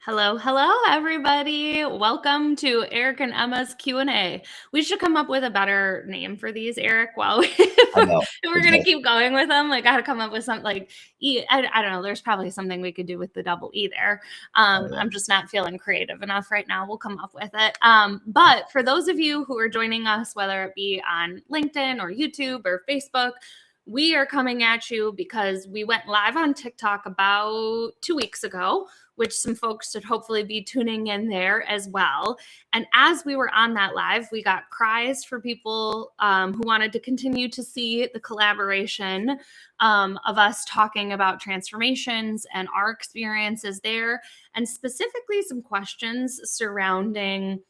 Hello, everybody. Welcome to Eric and Emma's Q&A. We should come up with a better name for these, Eric, while I know. we're going to keep going with them. Got to come up with something like E. I don't know. There's probably something we could do with the double E there. I'm just not feeling creative enough right now. We'll come up with it. But for those of you who are joining us, whether it be on LinkedIn or YouTube or Facebook, we are coming at you because we went live on TikTok about 2 weeks ago, which some folks should hopefully be tuning in there as well. And as we were on that live, we got cries for people who wanted to continue to see the collaboration of us talking about transformations and our experiences there, and specifically some questions surrounding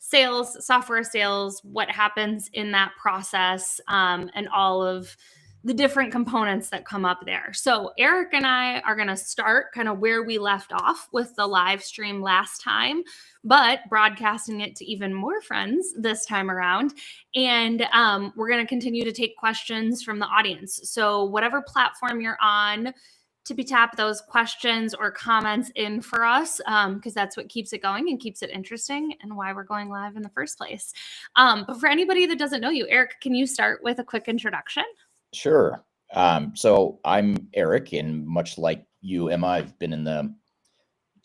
sales, software sales, what happens in that process, and all of the different components that come up there. So Eric and I are going to start kind of where we left off with the live stream last time, but broadcasting it to even more friends this time around. And we're going to continue to take questions from the audience. So whatever platform you're on, tippy tap those questions or comments in for us, because that's what keeps it going and keeps it interesting and why we're going live in the first place. But for anybody that doesn't know you, Eric, can you start with a quick introduction? Sure. So I'm Eric, and much like you, Emma, I've been in the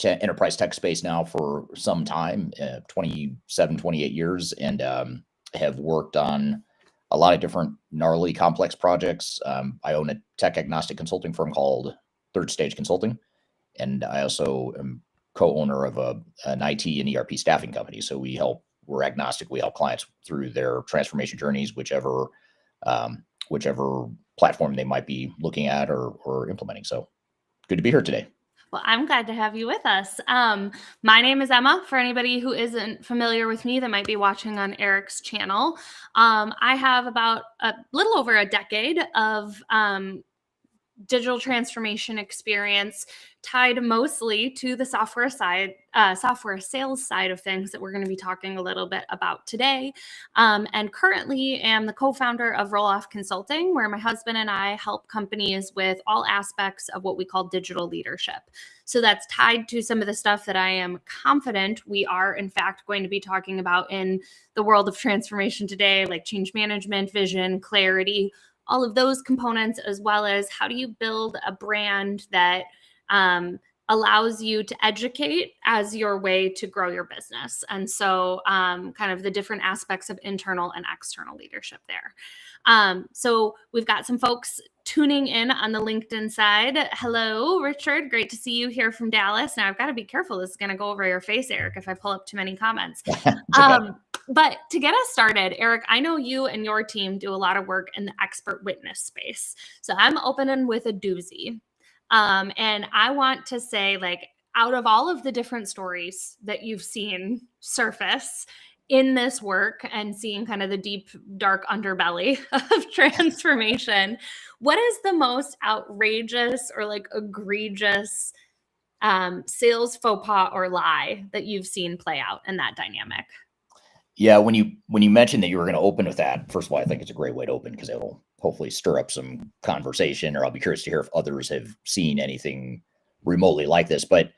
enterprise tech space now for some time, 27, 28 years, and have worked on a lot of different gnarly, complex projects. I own a tech agnostic consulting firm called Third Stage Consulting, and I also am co-owner of an IT and ERP staffing company. So we're agnostic. We help clients through their transformation journeys, whichever platform they might be looking at or implementing. So good to be here today. Well, I'm glad to have you with us. My name is Emma. For anybody who isn't familiar with me that might be watching on Eric's channel, I have about a little over a decade of digital transformation experience tied mostly to the software sales side of things that we're going to be talking a little bit about today. And currently am the co-founder of Roll Off Consulting, where my husband and I help companies with all aspects of what we call digital leadership. So that's tied to some of the stuff that I am confident we are, in fact, going to be talking about in the world of transformation today, like change management, vision, clarity, all of those components, as well as how do you build a brand that allows you to educate as your way to grow your business. And so kind of the different aspects of internal and external leadership there. So we've got some folks tuning in on the LinkedIn side. Hello, Richard. Great to see you here from Dallas. Now I've got to be careful. This is going to go over your face, Eric, if I pull up too many comments. But to get us started, Eric, I know you and your team do a lot of work in the expert witness space. So I'm opening with a doozy. And I want to say, like, out of all of the different stories that you've seen surface in this work and seeing kind of the deep, dark underbelly of transformation, what is the most outrageous or like egregious sales faux pas or lie that you've seen play out in that dynamic? Yeah, when you mentioned that you were going to open with that, first of all, I think it's a great way to open because it'll hopefully stir up some conversation, or I'll be curious to hear if others have seen anything remotely like this. But,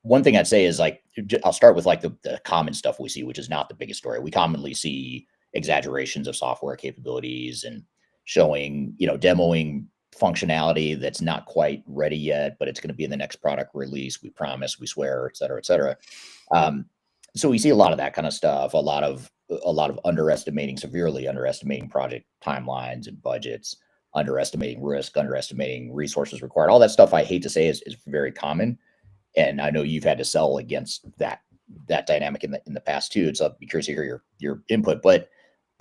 one thing I'd say is, like, I'll start with like the common stuff we see, which is not the biggest story. We commonly see exaggerations of software capabilities and showing, demoing functionality that's not quite ready yet, but it's going to be in the next product release. We promise, we swear, et cetera, et cetera. So we see a lot of that kind of stuff, a lot of severely underestimating project timelines and budgets, underestimating risk, underestimating resources required. All that stuff, I hate to say, is very common. And I know you've had to sell against that dynamic in the past too. So I'd be curious to hear your input. But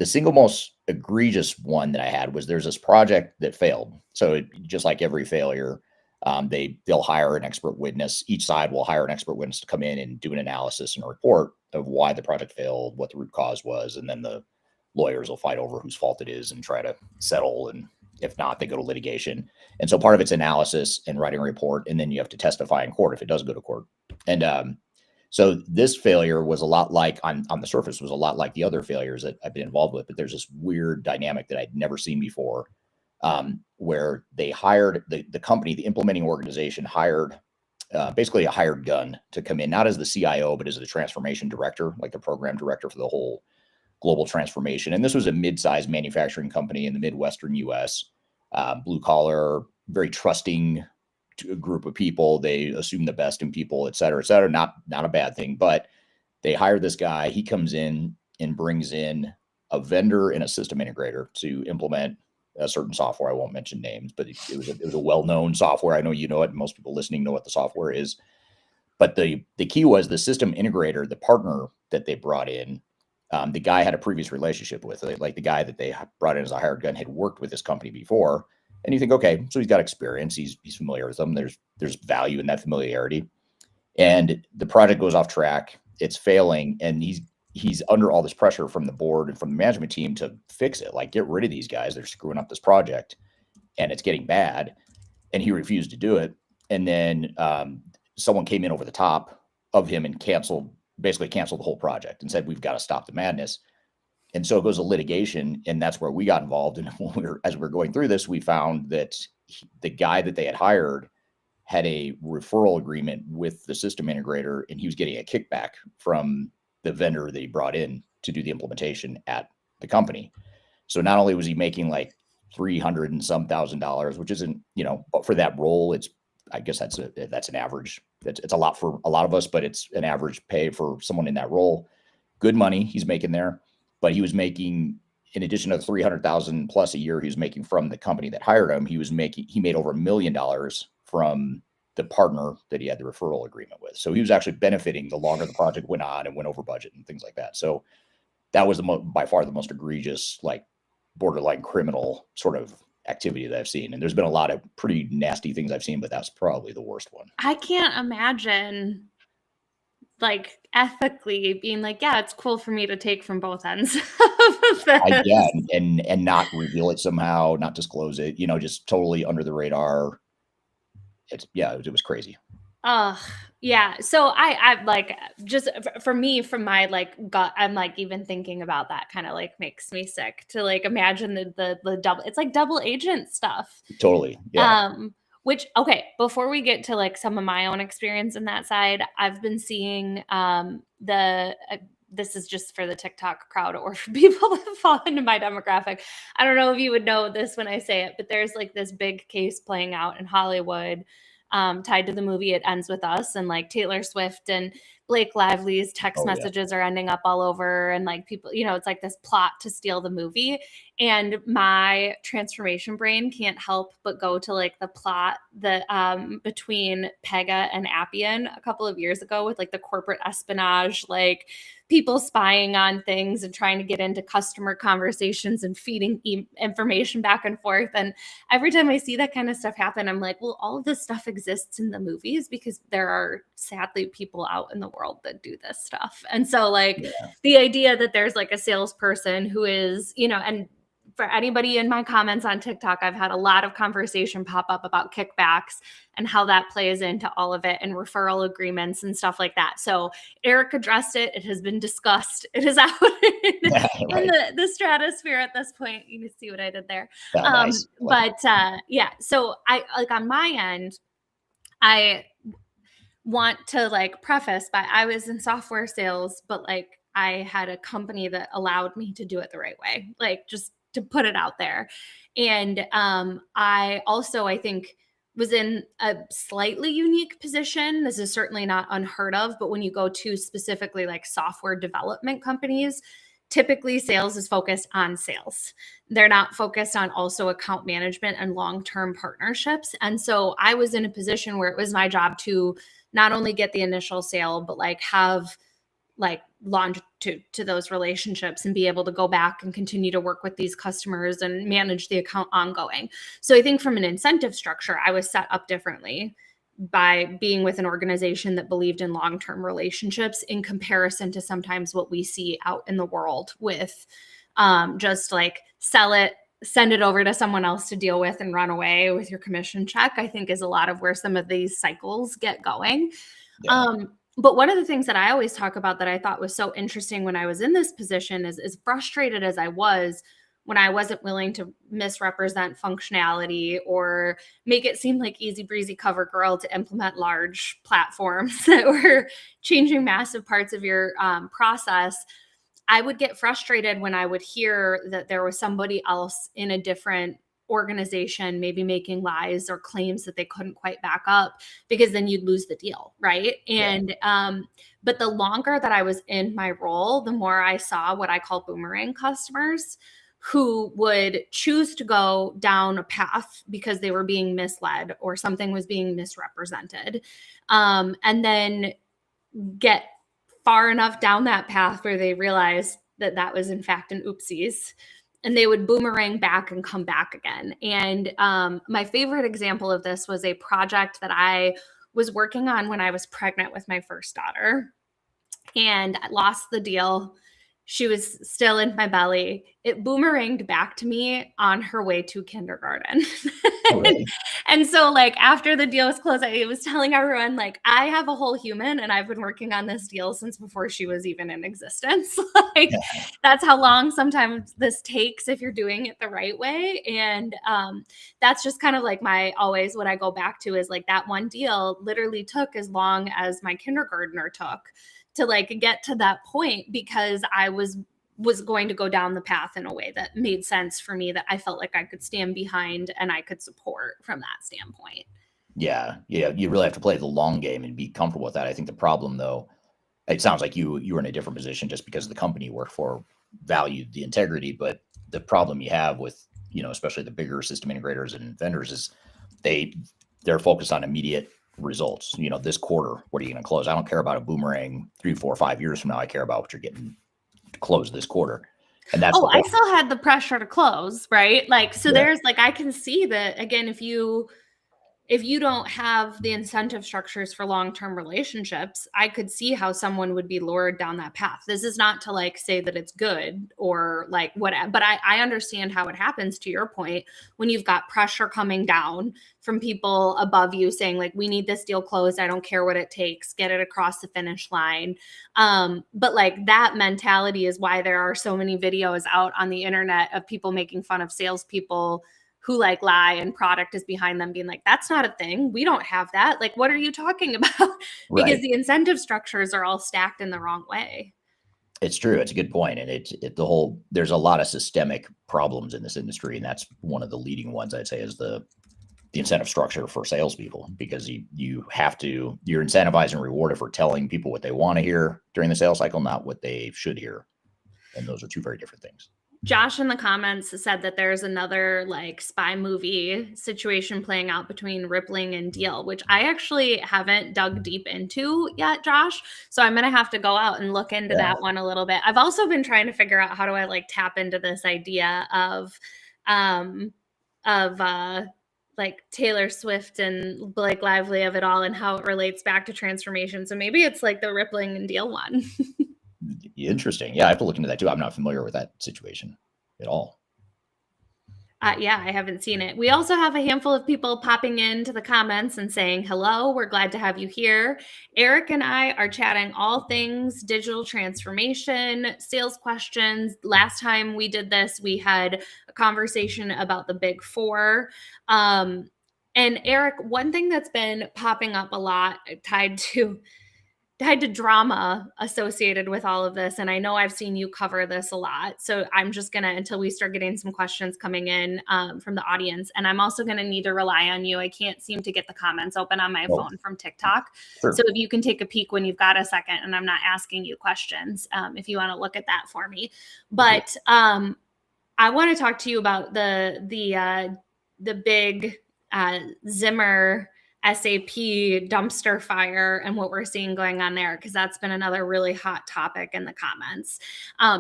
the single most egregious one that I had was there's this project that failed. So just like every failure, they'll hire an expert witness. Each side will hire an expert witness to come in and do an analysis and a report of why the project failed, what the root cause was, and then the lawyers will fight over whose fault it is and try to settle. And if not, they go to litigation. And so part of it's analysis and writing a report, and then you have to testify in court if it does go to court. And so this failure was a lot like, on the surface, was a lot like the other failures that I've been involved with. But there's this weird dynamic that I'd never seen before. Where they hired the company, the implementing organization hired basically a hired gun to come in, not as the CIO, but as the transformation director, like the program director for the whole global transformation. And this was a mid-sized manufacturing company in the Midwestern US, blue collar, very trusting group of people. They assume the best in people, et cetera, et cetera. Not a bad thing, but they hire this guy. He comes in and brings in a vendor and a system integrator to implement a certain software. I won't mention names, but it was a well-known software. I know you know it. Most people listening know what the software is. But the key was the system integrator, the partner that they brought in. The guy had a previous relationship with it. Like the guy that they brought in as a hired gun had worked with this company before. And you think, okay, so he's got experience. He's familiar with them. There's value in that familiarity. And the project goes off track. It's failing, and he's under all this pressure from the board and from the management team to fix it. Like, get rid of these guys. They're screwing up this project, and it's getting bad. And he refused to do it. And then someone came in over the top of him and basically canceled the whole project and said, we've got to stop the madness. And so it goes to litigation, and that's where we got involved. And as we were going through this, we found that the guy that they had hired had a referral agreement with the system integrator, and he was getting a kickback from the vendor that he brought in to do the implementation at the company. So not only was he making like $300 and some $1,000, which isn't, but for that role, I guess that's an average. It's a lot for a lot of us, but it's an average pay for someone in that role. Good money he's making there, but he was making, in addition to the $300,000 plus a year he was making from the company that hired him, he made over $1 million from the partner that he had the referral agreement with. So he was actually benefiting the longer the project went on and went over budget and things like that. So that was by far the most egregious, like borderline criminal sort of activity that I've seen. And there's been a lot of pretty nasty things I've seen, but that's probably the worst one. I can't imagine like ethically being like, yeah, it's cool for me to take from both ends of this. Yeah, and not reveal it somehow, not disclose it, just totally under the radar. It was crazy. Yeah. So I like, just for me, from my like gut, I'm like, even thinking about that kind of like makes me sick to like imagine the double, it's like double agent stuff. Totally. Yeah. Which, okay, before we get to like some of my own experience in that side, I've been seeing this is just for the TikTok crowd or for people that fall into my demographic. I don't know if you would know this when I say it, but there's like this big case playing out in Hollywood, tied to the movie It Ends With Us, and like Taylor Swift and Blake Lively's text messages are ending up all over, and like people, it's like this plot to steal the movie. And my transformation brain can't help but go to like the plot that between Pega and Appian a couple of years ago with like the corporate espionage, like people spying on things and trying to get into customer conversations and feeding information back and forth. And every time I see that kind of stuff happen, I'm like, well, all of this stuff exists in the movies because there are sadly people out in the world that do this stuff. And so like the idea that there's like a salesperson who is, and for anybody in my comments on TikTok, I've had a lot of conversation pop up about kickbacks and how that plays into all of it, and referral agreements and stuff like that. So Eric addressed it. It has been discussed. It is out in the stratosphere at this point. You can see what I did there. Nice. But so I like on my end, I want to like preface by I was in software sales, but like I had a company that allowed me to do it the right way, like just to put it out there. And I also, I think, was in a slightly unique position. This is certainly not unheard of, but when you go to specifically like software development companies, typically sales is focused on sales. They're not focused on also account management and long-term partnerships. And so I was in a position where it was my job to not only get the initial sale, but like have like launch to those relationships and be able to go back and continue to work with these customers and manage the account ongoing. So I think from an incentive structure, I was set up differently by being with an organization that believed in long-term relationships in comparison to sometimes what we see out in the world with just like sell it, send it over to someone else to deal with and run away with your commission check, I think is a lot of where some of these cycles get going. Yeah. But one of the things that I always talk about that I thought was so interesting when I was in this position is as frustrated as I was when I wasn't willing to misrepresent functionality or make it seem like easy breezy cover girl to implement large platforms that were changing massive parts of your process, I would get frustrated when I would hear that there was somebody else in a different organization maybe making lies or claims that they couldn't quite back up, because then you'd lose the deal, right? And but the longer that I was in my role, the more I saw what I call boomerang customers, who would choose to go down a path because they were being misled or something was being misrepresented, and then get far enough down that path where they realized that that was in fact an oopsies, and they would boomerang back and come back again. And my favorite example of this was a project that I was working on when I was pregnant with my first daughter, and I lost the deal. She was still in my belly. It boomeranged back to me on her way to kindergarten. Oh, really? And so, like, after the deal was closed, I was telling everyone, like, I have a whole human and I've been working on this deal since before she was even in existence. Like, Yeah. that's how long sometimes this takes if you're doing it the right way. And that's just kind of like always what I go back to is like that one deal literally took as long as my kindergartner took to like get to that point, because I was going to go down the path in a way that made sense for me, that I felt like I could stand behind and I could support from that standpoint. Yeah. You really have to play the long game and be comfortable with that. I think the problem, though, it sounds like you were in a different position just because the company you work for valued the integrity. But the problem you have with, especially the bigger system integrators and vendors is they're focused on immediate results. This quarter, what are you going to close? I don't care about a boomerang 3, 4, 5 years from now. I care about what you're getting closed this quarter. And that's I still had the pressure to close, right? Like, so Yeah. there's like, I can see that again, if you don't have the incentive structures for long-term relationships, I could see how someone would be lured down that path. This is not to like say that it's good or like whatever, but I understand how it happens, to your point, when you've got pressure coming down from people above you saying like, we need this deal closed. I don't care what it takes, get it across the finish line. But like that mentality is why there are so many videos out on the internet of people making fun of salespeople who like lie and product is behind them being like, that's not a thing. We don't have that. Like, what are you talking about? Because Right. the incentive structures are all stacked in the wrong way. It's true. It's a good point. And there's a lot of systemic problems in this industry. And that's one of the leading ones, I'd say, is the incentive structure for salespeople, because you're incentivized and rewarded for telling people what they want to hear during the sales cycle, not what they should hear. And those are two very different things. Josh in the comments said that there's another like spy movie situation playing out between Rippling and Deal, which I actually haven't dug deep into yet, Josh. So I'm going to have to go out and look into that one a little bit. I've also been trying to figure out how do I like tap into this idea of like Taylor Swift and Blake Lively of it all and how it relates back to transformation. So maybe it's like the Rippling and Deal one. Interesting. Yeah, I have to look into that too. I'm not familiar with that situation at all. Yeah, I haven't seen it. We also have a handful of people popping into the comments and saying, hello, we're glad to have you here. Eric and I are chatting all things digital transformation, sales questions. Last time we did this, we had a conversation about the big four. And Eric, one thing that's been popping up a lot tied to drama associated with all of this. And I know I've seen you cover this a lot. So I'm just going to, until we start getting some questions coming in from the audience. And I'm also going to need to rely on you. I can't seem to get the comments open on my phone from TikTok. Sure. So if you can take a peek when you've got a second and I'm not asking you questions, if you want to look at that for me. But I want to talk to you about the big Zimmer SAP dumpster fire and what we're seeing going on there, because that's been another really hot topic in the comments.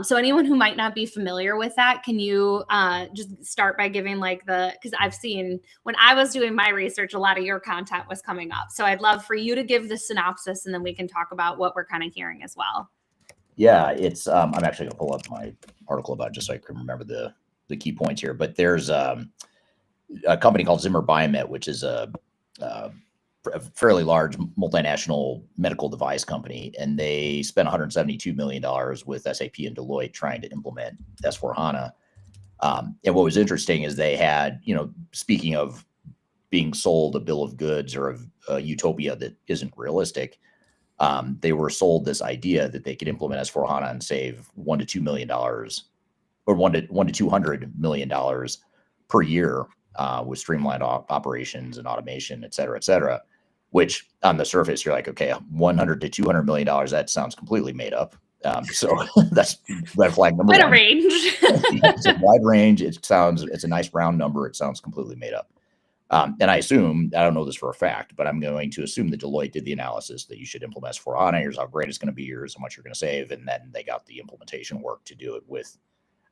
So anyone who might not be familiar with that, can you just start by giving like because I've seen when I was doing my research, a lot of your content was coming up. So I'd love for you to give the synopsis and then we can talk about what we're kind of hearing as well. Yeah, it's I'm actually gonna pull up my article about it just so I can remember the key points here. But there's a company called Zimmer Biomet, which is a fairly large multinational medical device company, and they spent $172 million with SAP and Deloitte trying to implement S4HANA. And what was interesting is they had, speaking of being sold a bill of goods or a utopia that isn't realistic, they were sold this idea that they could implement S4HANA and save $1 to $2 million or one to $200 million per year with streamlined operations and automation, et cetera, which on the surface, you're like, okay, $100 to $200 million, that sounds completely made up. So that's red flag number Quite one. a range. It's a wide range. It's a nice round number. It sounds completely made up. And I don't know this for a fact, but I'm going to assume that Deloitte did the analysis that you should implement S4HANA. Here's how great it's going to be. Here's how much you're going to save. And then they got the implementation work to do it with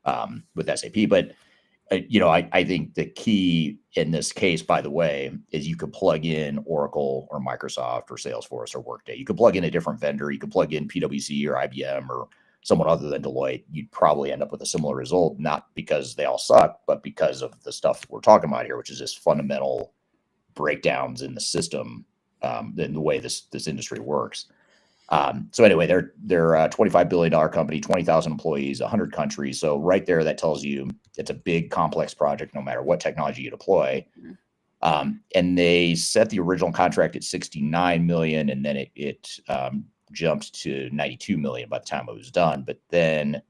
SAP. But, I think the key in this case, by the way, is you could plug in Oracle or Microsoft or Salesforce or Workday. You could plug in a different vendor. You could plug in PwC or IBM or someone other than Deloitte. You'd probably end up with a similar result, not because they all suck, but because of the stuff we're talking about here, which is just fundamental breakdowns in the system, in the way this industry works. So anyway, they're a $25 billion company, 20,000 employees, 100 countries. So right there, that tells you it's a big, complex project, no matter what technology you deploy. And they set the original contract at 69 million, and then it jumped to 92 million by the time it was done. But then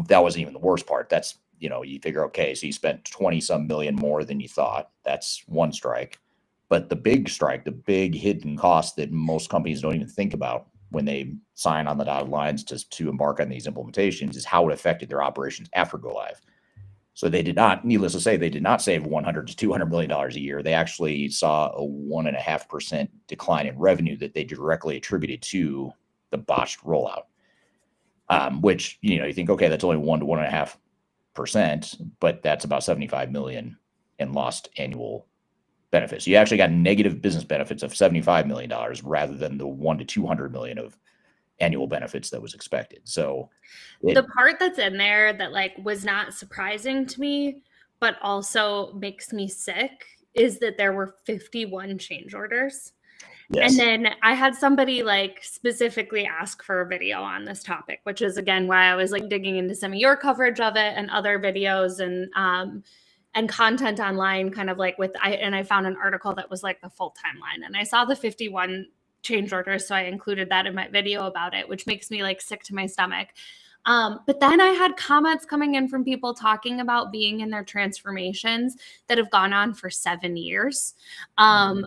that wasn't even the worst part. That's, you figure, okay, so you spent 20 some million more than you thought. That's one strike. But the big strike, the big hidden cost that most companies don't even think about when they sign on the dotted lines to embark on these implementations, is how it affected their operations after go live. So they did not, needless to say, they did not save $100 to $200 million a year. They actually saw a 1.5% decline in revenue that they directly attributed to the botched rollout. Which, you think, okay, that's only 1 to 1.5%, but that's about 75 million in lost annual benefits. So you actually got negative business benefits of $75 million rather than the 1 to 200 million of annual benefits that was expected. So the part that's in there that was not surprising to me, but also makes me sick, is that there were 51 change orders. Yes. And then I had somebody specifically ask for a video on this topic, which is again why I was digging into some of your coverage of it and other videos and content online, and I found an article that was the full timeline, and I saw the 51 change orders, so I included that in my video about it, which makes me sick to my stomach. But then I had comments coming in from people talking about being in their transformations that have gone on for 7 years,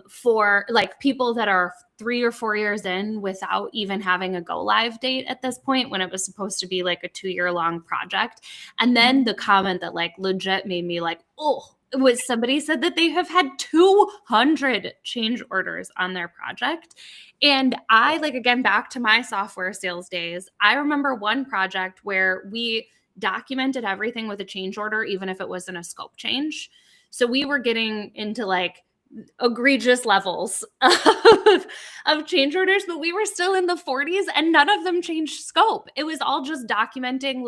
for people that are 3 or 4 years in without even having a go live date at this point, when it was supposed to be a 2-year long project. And then the comment that legit made me was somebody said that they have had 200 change orders on their project. And I, again, back to my software sales days, I remember one project where we documented everything with a change order, even if it wasn't a scope change. So we were getting into egregious levels of change orders, but we were still in the 40s and none of them changed scope. It was all just documenting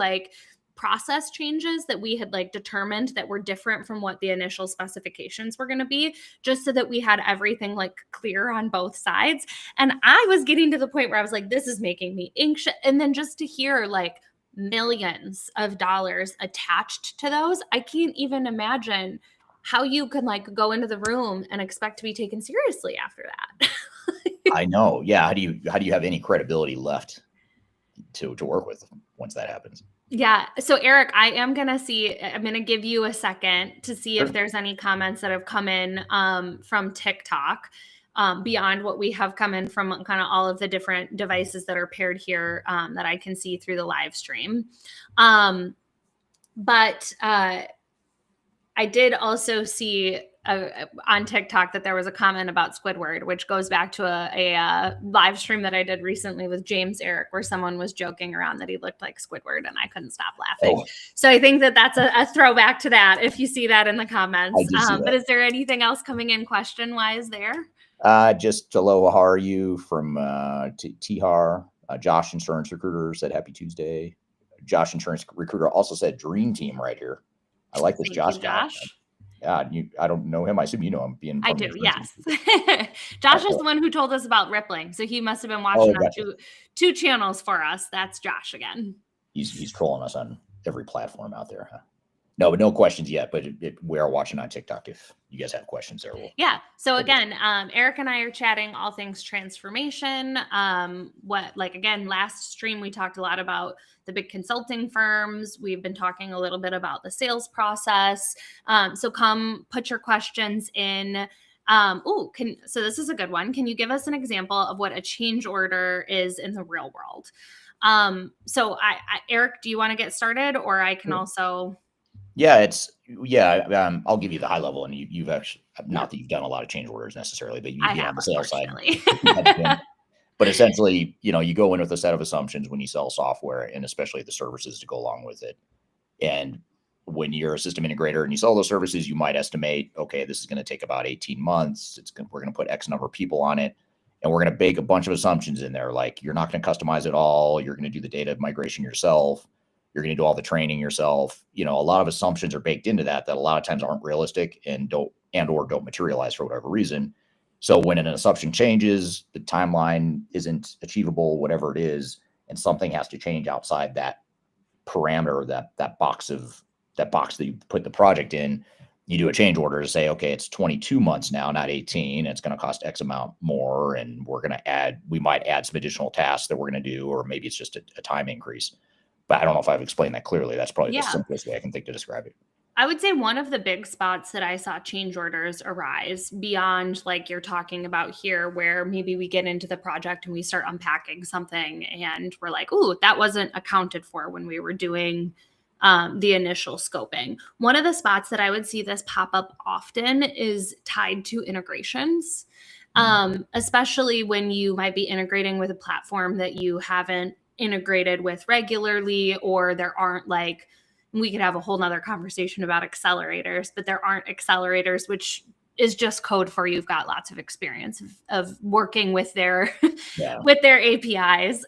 process changes that we had determined that were different from what the initial specifications were going to be, just so that we had everything clear on both sides. And I was getting to the point where I was this is making me anxious. And then just to hear millions of dollars attached to those, I can't even imagine how you can go into the room and expect to be taken seriously after that. I know. Yeah. How do you have any credibility left to work with once that happens? Yeah. So Eric, I'm going to give you a second to see if there's any comments that have come in from TikTok beyond what we have come in from kind of all of the different devices that are paired here that I can see through the live stream. But I did also see on TikTok that there was a comment about Squidward, which goes back to a live stream that I did recently with James Eric, where someone was joking around that he looked like Squidward, and I couldn't stop laughing. Oh. So I think that that's a throwback to that, if you see that in the comments. But is there anything else coming in question-wise there? Just hello, how are you from Tihar? Josh Insurance Recruiter said happy Tuesday. Josh Insurance Recruiter also said dream team right here. I like this Josh guy. Yeah, I don't know him. I assume you know him. I do, yes. Josh is the one who told us about rippling, so he must have been watching on two channels for us. That's Josh again. He's trolling us on every platform out there, huh? No, but no questions yet. But we are watching on TikTok. If you guys have questions there, Yeah. So again, Eric and I are chatting all things transformation. Again, last stream, we talked a lot about the big consulting firms. We've been talking a little bit about the sales process. So come put your questions in. So this is a good one. Can you give us an example of what a change order is in the real world? Eric, do you want to get started, or I can also... I'll give you the high level, and you've actually, not that you've done a lot of change orders necessarily, but you've been on the sales side. But essentially, you go in with a set of assumptions when you sell software, and especially the services to go along with it. And when you're a system integrator and you sell those services, you might estimate, okay, this is going to take about 18 months. We're going to put X number of people on it, and we're going to bake a bunch of assumptions in there. Like, you're not going to customize it all. You're going to do the data migration yourself. You're going to do all the training yourself. A lot of assumptions are baked into that a lot of times aren't realistic and don't materialize for whatever reason. So when an assumption changes, the timeline isn't achievable, whatever it is, and something has to change outside that parameter, that box that you put the project in, you do a change order to say, okay, it's 22 months now, not 18. It's going to cost X amount more, and we might add some additional tasks that we're going to do, or maybe it's just a time increase. But I don't know if I've explained that clearly. That's probably the simplest way I can think to describe it. I would say one of the big spots that I saw change orders arise beyond, like you're talking about here, where maybe we get into the project and we start unpacking something and we're like, ooh, that wasn't accounted for when we were doing the initial scoping. One of the spots that I would see this pop up often is tied to integrations, especially when you might be integrating with a platform that you haven't integrated with regularly, or there aren't, like, we could have a whole nother conversation about accelerators, but there aren't accelerators, which is just code for you've got lots of experience of working with their with their APIs.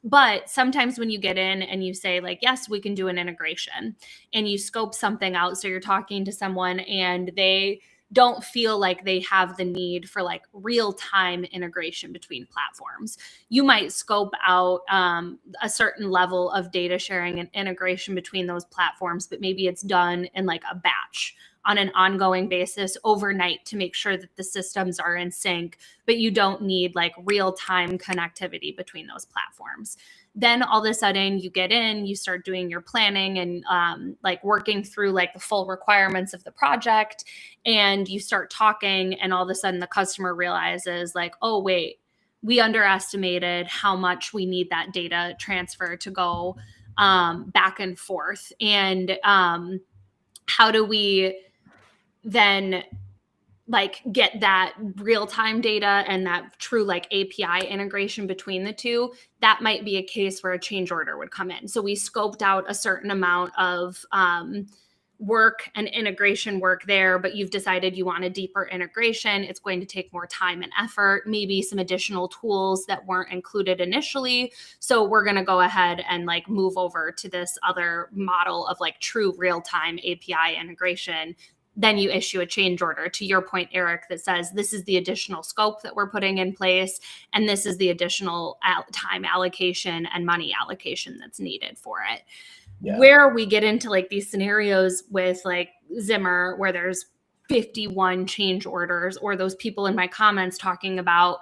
But sometimes when you get in and you say, like, yes, we can do an integration, and you scope something out, so you're talking to someone and they don't feel like they have the need for, like, real-time integration between platforms. You might scope out a certain level of data sharing and integration between those platforms, but maybe it's done in, like, a batch on an ongoing basis overnight to make sure that the systems are in sync, but you don't need, like, real-time connectivity between those platforms. Then all of a sudden you get in, you start doing your planning and like working through, like, the full requirements of the project, and you start talking, and all of a sudden the customer realizes, like, oh, wait, we underestimated how much we need that data transfer to go back and forth. And how do we then, like, get that real-time data and that true, like, API integration between the two? That might be a case where a change order would come in. So we scoped out a certain amount of work and integration work there, but you've decided you want a deeper integration. It's going to take more time and effort, maybe some additional tools that weren't included initially. So we're going to go ahead and, like, move over to this other model of, like, true real-time API integration. Then you issue a change order, to your point, Eric, that says this is the additional scope that we're putting in place, and this is the additional time allocation and money allocation that's needed for it. Yeah. Where we get into, like, these scenarios with, like, Zimmer, where there's 51 change orders, or those people in my comments talking about,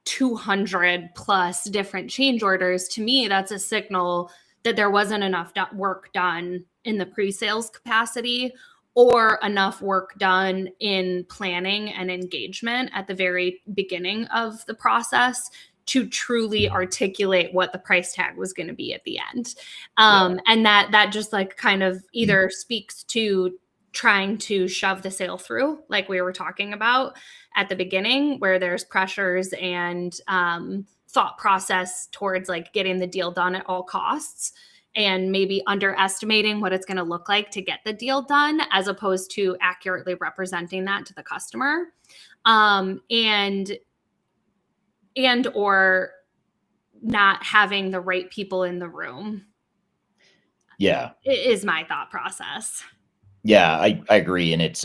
200 plus different change orders, to me, that's a signal that there wasn't enough work done in the pre-sales capacity, or enough work done in planning and engagement at the very beginning of the process to truly articulate what the price tag was going to be at the end. And that just, like, kind of either speaks to trying to shove the sale through, like we were talking about at the beginning, where there's pressures and thought process towards, like, getting the deal done at all costs, and maybe underestimating what it's going to look like to get the deal done, as opposed to accurately representing that to the customer, and or not having the right people in the room. Yeah, it is my thought process. Yeah, I agree, and it's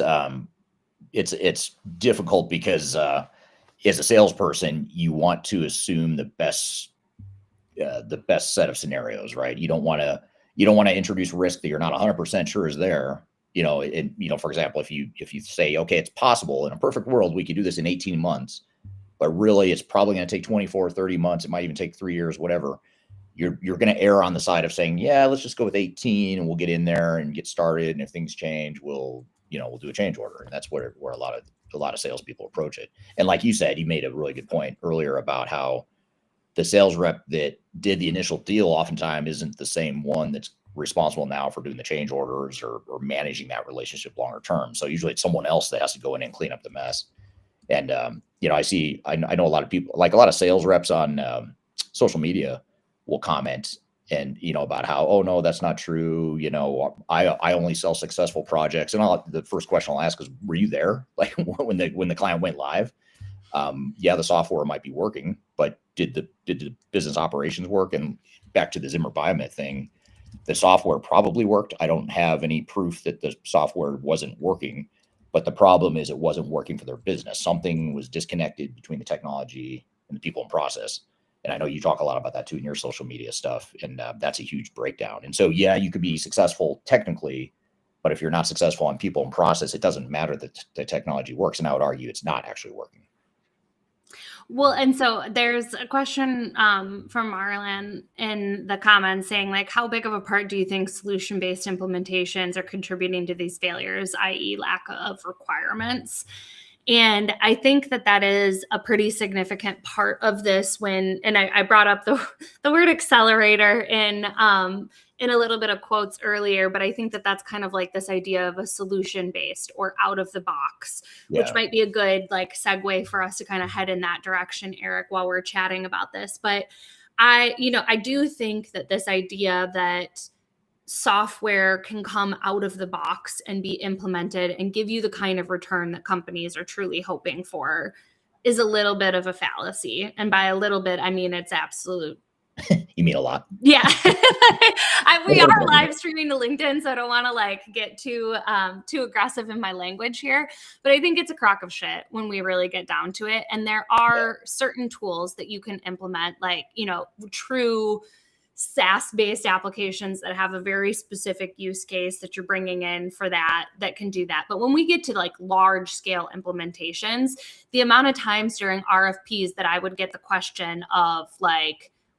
difficult because as a salesperson, you want to assume the best set of scenarios, right? You don't want to you don't want to introduce risk that you're not 100% sure is there. For example, if you say, okay, it's possible in a perfect world, we could do this in 18 months, but really it's probably going to take 24, 30 months. It might even take 3 years, whatever. You're going to err on the side of saying, yeah, let's just go with 18 and we'll get in there and get started. And if things change, we'll do a change order. And that's where a lot of salespeople approach it. And like you said, you made a really good point earlier about how the sales rep that did the initial deal oftentimes isn't the same one that's responsible now for doing the change orders or managing that relationship longer term. So usually it's someone else that has to go in and clean up the mess. And, I know a lot of people, like a lot of sales reps on social media will comment and, about how, oh no, that's not true. I only sell successful projects. And the first question I'll ask is, were you there? Like when the client went live? The software might be working, but did the business operations work? And back to the Zimmer Biomet thing, the software probably worked. I don't have any proof that the software wasn't working, but the problem is it wasn't working for their business. Something was disconnected between the technology and the people and process. And I know you talk a lot about that too in your social media stuff, and that's a huge breakdown. And so, you could be successful technically, but if you're not successful on people and process, it doesn't matter that the technology works. And I would argue it's not actually working. Well, and so there's a question from Marlon in the comments saying, like, how big of a part do you think solution-based implementations are contributing to these failures, i.e. lack of requirements? And I think that is a pretty significant part of this and I brought up the word accelerator in a little bit of quotes earlier, but I think that's kind of like this idea of a solution-based or out of the box, which might be a good like segue for us to kind of head in that direction, Eric, while we're chatting about this. But I do think that this idea that software can come out of the box and be implemented and give you the kind of return that companies are truly hoping for is a little bit of a fallacy. And by a little bit, I mean it's absolute. You mean a lot. Yeah. We are live streaming to LinkedIn, so I don't want to get too aggressive in my language here, but I think it's a crock of shit when we really get down to it. And there are certain tools that you can implement, true SaaS-based applications that have a very specific use case that you're bringing in for that can do that. But when we get to large-scale implementations, the amount of times during RFPs that I would get the question of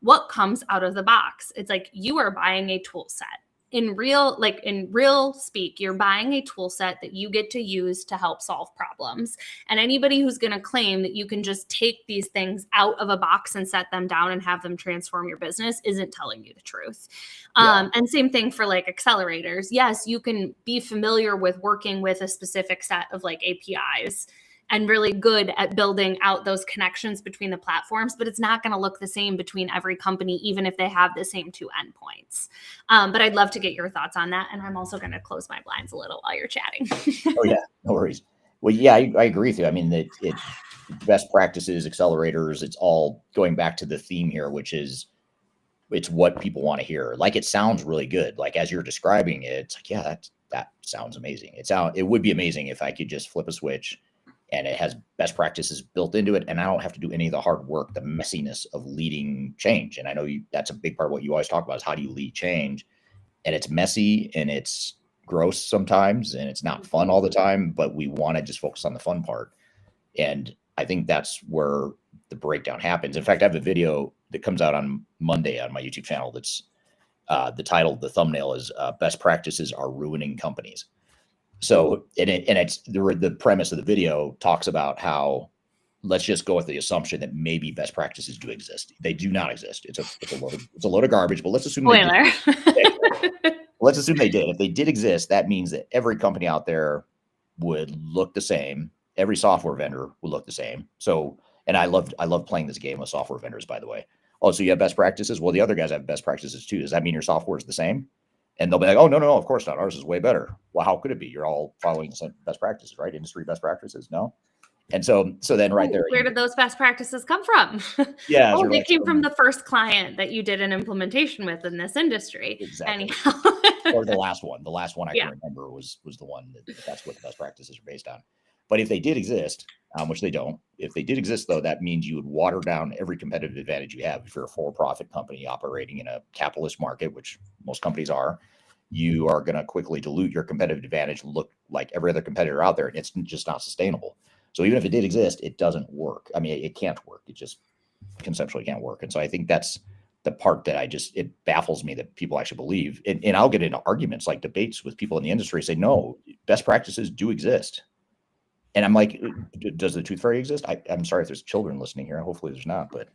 what comes out of the box? It's like you are buying a tool set. In real speak, you're buying a tool set that you get to use to help solve problems. And anybody who's going to claim that you can just take these things out of a box and set them down and have them transform your business isn't telling you the truth. And same thing for accelerators. Yes, you can be familiar with working with a specific set of APIs and really good at building out those connections between the platforms, but it's not going to look the same between every company, even if they have the same two endpoints. But I'd love to get your thoughts on that. And I'm also going to close my blinds a little while you're chatting. Oh yeah, no worries. Well, yeah, I agree with you. I mean, it best practices, accelerators, it's all going back to the theme here, which is it's what people want to hear. It sounds really good. As you're describing it, it's that sounds amazing. It would be amazing if I could just flip a switch and it has best practices built into it, and I don't have to do any of the hard work, the messiness of leading change. And I know that's a big part of what you always talk about is how do you lead change? And it's messy and it's gross sometimes and it's not fun all the time, but we want to just focus on the fun part. And I think that's where the breakdown happens. In fact, I have a video that comes out on Monday on my YouTube channel that's the thumbnail is Best Practices Are Ruining Companies. So, it's the premise of the video talks about how let's just go with the assumption that maybe best practices do exist. They do not exist. It's a load of garbage, but let's assume let's assume they did. If they did exist, that means that every company out there would look the same. Every software vendor would look the same. So, and I love playing this game with software vendors, by the way. Oh, so you have best practices? Well, the other guys have best practices too. Does that mean your software is the same? And they'll be like, oh, no, of course not. Ours is way better. Well, how could it be? You're all following the same best practices, right? Industry best practices, no? And so then right there. Where did those best practices come from? Yeah. They came from the first client that you did an implementation with in this industry. Exactly. Anyhow. Or the last one. The last one I can remember was the one that's what the best practices are based on. But if they did exist, which they don't, if they did exist, though, that means you would water down every competitive advantage you have. If you're a for-profit company operating in a capitalist market, which most companies are, you are going to quickly dilute your competitive advantage, look like every other competitor out there, and it's just not sustainable. So even if it did exist, it doesn't work. I mean, it can't work. It just conceptually can't work. And so I think that's the part that it baffles me that people actually believe. And I'll get into arguments, like debates with people in the industry, say, no, best practices do exist. And I'm like, does the tooth fairy exist? I'm sorry if there's children listening here. Hopefully there's not. But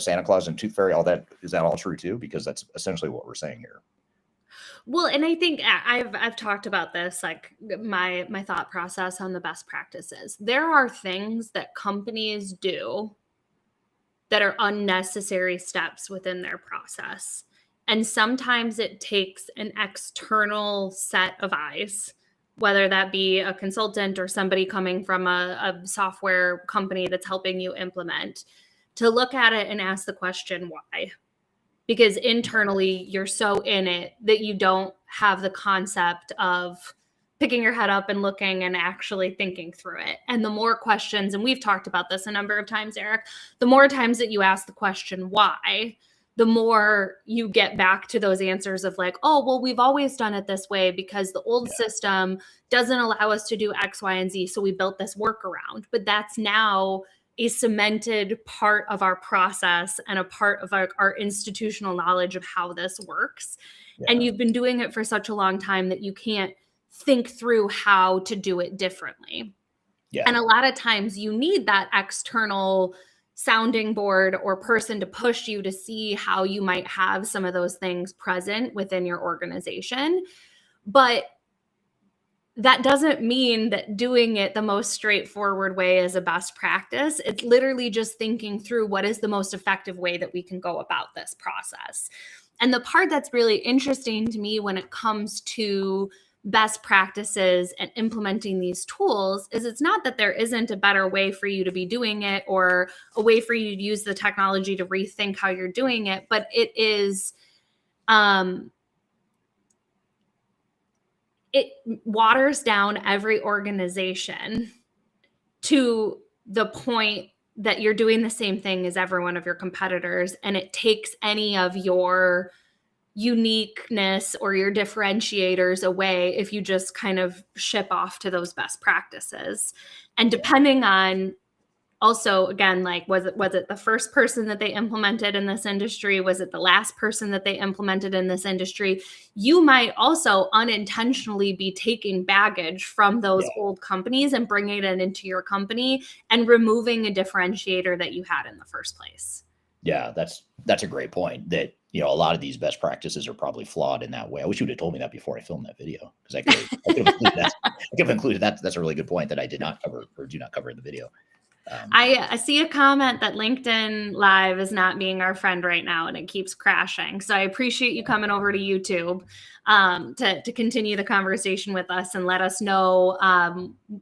Santa Claus and tooth fairy, all that, is that all true too? Because that's essentially what we're saying here. Well, and I think I've talked about this, like my thought process on the best practices. There are things that companies do that are unnecessary steps within their process. And sometimes it takes an external set of eyes, whether that be a consultant or somebody coming from a software company that's helping you implement, to look at it and ask the question, why? Because internally you're so in it that you don't have the concept of picking your head up and looking and actually thinking through it. And the more questions, and we've talked about this a number of times, Eric, the more times that you ask the question, why, the more you get back to those answers of like, oh, well, we've always done it this way because the old system doesn't allow us to do X, Y, and Z. So we built this workaround. But that's now a cemented part of our process and a part of our institutional knowledge of how this works. Yeah. And you've been doing it for such a long time that you can't think through how to do it differently. Yeah. And a lot of times you need that external sounding board or person to push you to see how you might have some of those things present within your organization. But that doesn't mean that doing it the most straightforward way is a best practice. It's literally just thinking through what is the most effective way that we can go about this process. And the part that's really interesting to me when it comes to best practices and implementing these tools is it's not that there isn't a better way for you to be doing it or a way for you to use the technology to rethink how you're doing it, but it is it waters down every organization to the point that you're doing the same thing as every one of your competitors, and it takes any of your uniqueness or your differentiators away if you just kind of ship off to those best practices. And depending on also, again, like, was it the first person that they implemented in this industry? Was it the last person that they implemented in this industry? You might also unintentionally be taking baggage from those old companies and bringing it into your company and removing a differentiator that you had in the first place. Yeah, that's a great point. That a lot of these best practices are probably flawed in that way. I wish you would have told me that before I filmed that video, because I could have included that. I could have included that. That's a really good point that I did not cover or do not cover in the video. I see a comment that LinkedIn Live is not being our friend right now, and it keeps crashing. So I appreciate you coming over to YouTube to continue the conversation with us and let us know,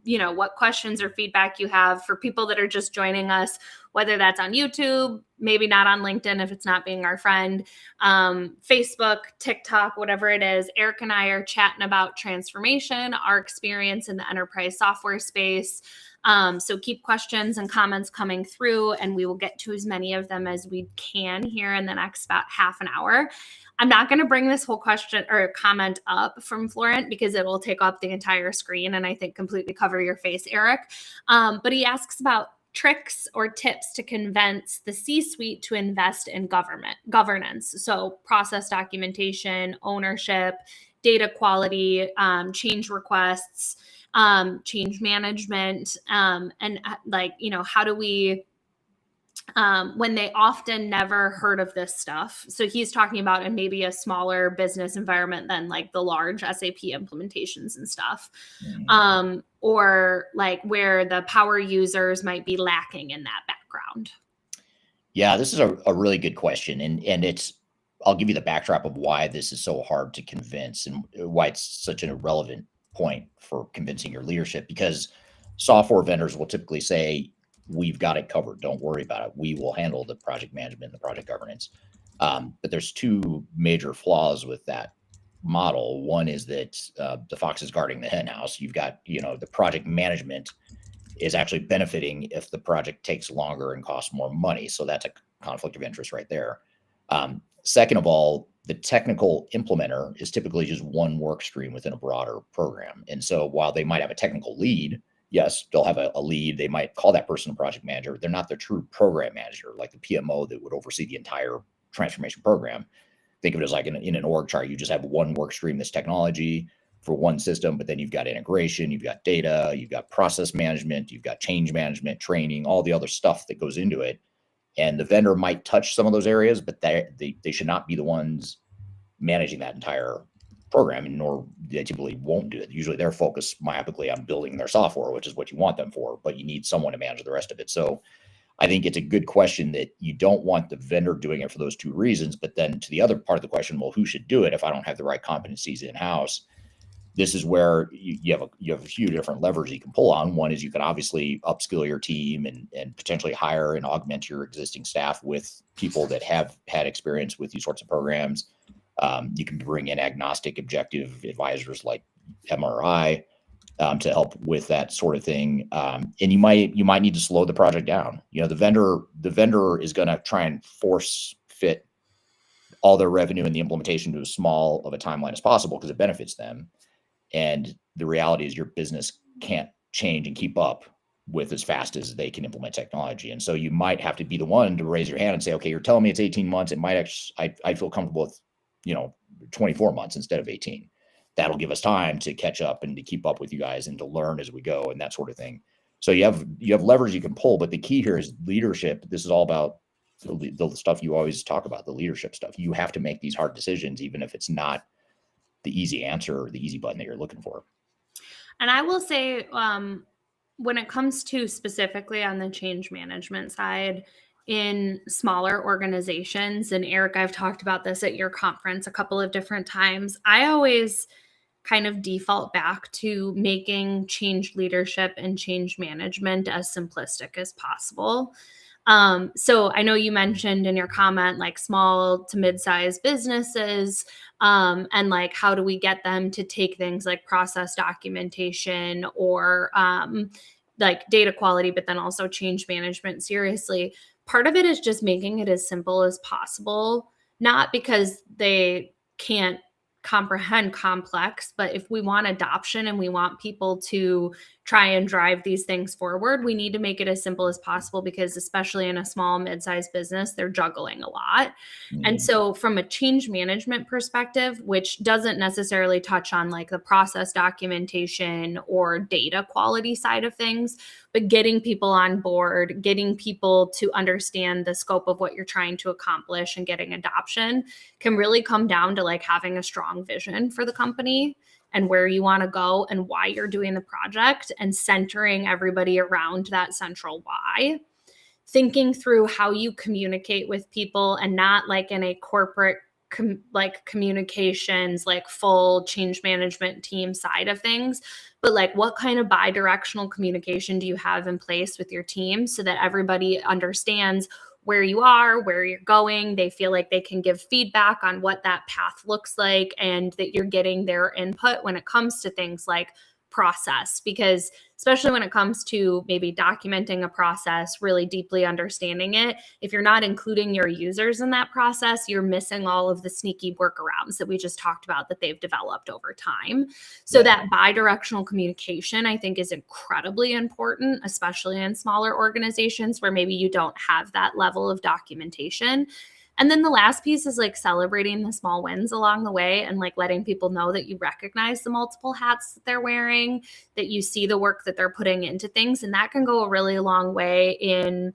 what questions or feedback you have for people that are just joining us, whether that's on YouTube, maybe not on LinkedIn if it's not being our friend, Facebook, TikTok, whatever it is. Eric and I are chatting about transformation, our experience in the enterprise software space. So keep questions and comments coming through, and we will get to as many of them as we can here in the next about half an hour. I'm not going to bring this whole question or comment up from Florent because it will take up the entire screen and I think completely cover your face, Eric. But he asks about tricks or tips to convince the C-suite to invest in governance. So process documentation, ownership, data quality, change requests, change management, and how do we, when they often never heard of this stuff. So he's talking about in maybe a smaller business environment than like the large SAP implementations and stuff, or like where the power users might be lacking in that background. Yeah, this is a really good question. And I'll give you the backdrop of why this is so hard to convince and why it's such an irrelevant point for convincing your leadership, because software vendors will typically say, we've got it covered. Don't worry about it. We will handle the project management and the project governance. But there's two major flaws with that model. One is that the fox is guarding the hen house. You've got, the project management is actually benefiting if the project takes longer and costs more money. So that's a conflict of interest right there. Second of all, the technical implementer is typically just one work stream within a broader program. And so while they might have a technical lead, yes, they'll have a lead. They might call that person a project manager. They're not the true program manager, like the PMO that would oversee the entire transformation program. Think of it as like in an org chart, you just have one work stream that's technology for one system, but then you've got integration, you've got data, you've got process management, you've got change management, training, all the other stuff that goes into it. And the vendor might touch some of those areas, but they should not be the ones managing that entire program, and nor they typically won't do it. Usually they're focused myopically on building their software, which is what you want them for, but you need someone to manage the rest of it. So I think it's a good question that you don't want the vendor doing it for those two reasons. But then to the other part of the question, well, who should do it if I don't have the right competencies in-house? This is where you have a few different levers you can pull on. One is you can obviously upskill your team and potentially hire and augment your existing staff with people that have had experience with these sorts of programs. You can bring in agnostic, objective advisors like Ema or I to help with that sort of thing. And you might need to slow the project down. You know, the vendor is going to try and force fit all their revenue and the implementation to as small of a timeline as possible because it benefits them. And the reality is your business can't change and keep up with as fast as they can implement technology. And so you might have to be the one to raise your hand and say, okay, you're telling me it's 18 months. It might actually, I feel comfortable with, 24 months instead of 18. That'll give us time to catch up and to keep up with you guys and to learn as we go and that sort of thing. So you have levers you can pull, but the key here is leadership. This is all about the stuff you always talk about, the leadership stuff. You have to make these hard decisions, even if it's not the easy answer or the easy button that you're looking for. And I will say, when it comes to specifically on the change management side in smaller organizations, and Eric, I've talked about this at your conference a couple of different times, I always kind of default back to making change leadership and change management as simplistic as possible. So I know you mentioned in your comment, like small to mid-sized businesses, and like, how do we get them to take things like process documentation or like data quality, but then also change management seriously? Part of it is just making it as simple as possible, not because they can't comprehend complex, but if we want adoption and we want people to try and drive these things forward, we need to make it as simple as possible, because especially in a small mid-sized business, they're juggling a lot. And so from a change management perspective, which doesn't necessarily touch on like the process documentation or data quality side of things, but getting people on board, getting people to understand the scope of what you're trying to accomplish and getting adoption can really come down to like having a strong vision for the company and where you want to go and why you're doing the project, and centering everybody around that central why. Thinking through how you communicate with people, and not like in a corporate like communications, like full change management team side of things, but like what kind of bi-directional communication do you have in place with your team so that everybody understands where you are, where you're going. They feel like they can give feedback on what that path looks like, and that you're getting their input when it comes to things like process. Because especially when it comes to maybe documenting a process, really deeply understanding it, if you're not including your users in that process, you're missing all of the sneaky workarounds that we just talked about that they've developed over time. So that bi-directional communication, I think, is incredibly important, especially in smaller organizations where maybe you don't have that level of documentation. And then the last piece is like celebrating the small wins along the way, and like letting people know that you recognize the multiple hats that they're wearing, that you see the work that they're putting into things. And that can go a really long way in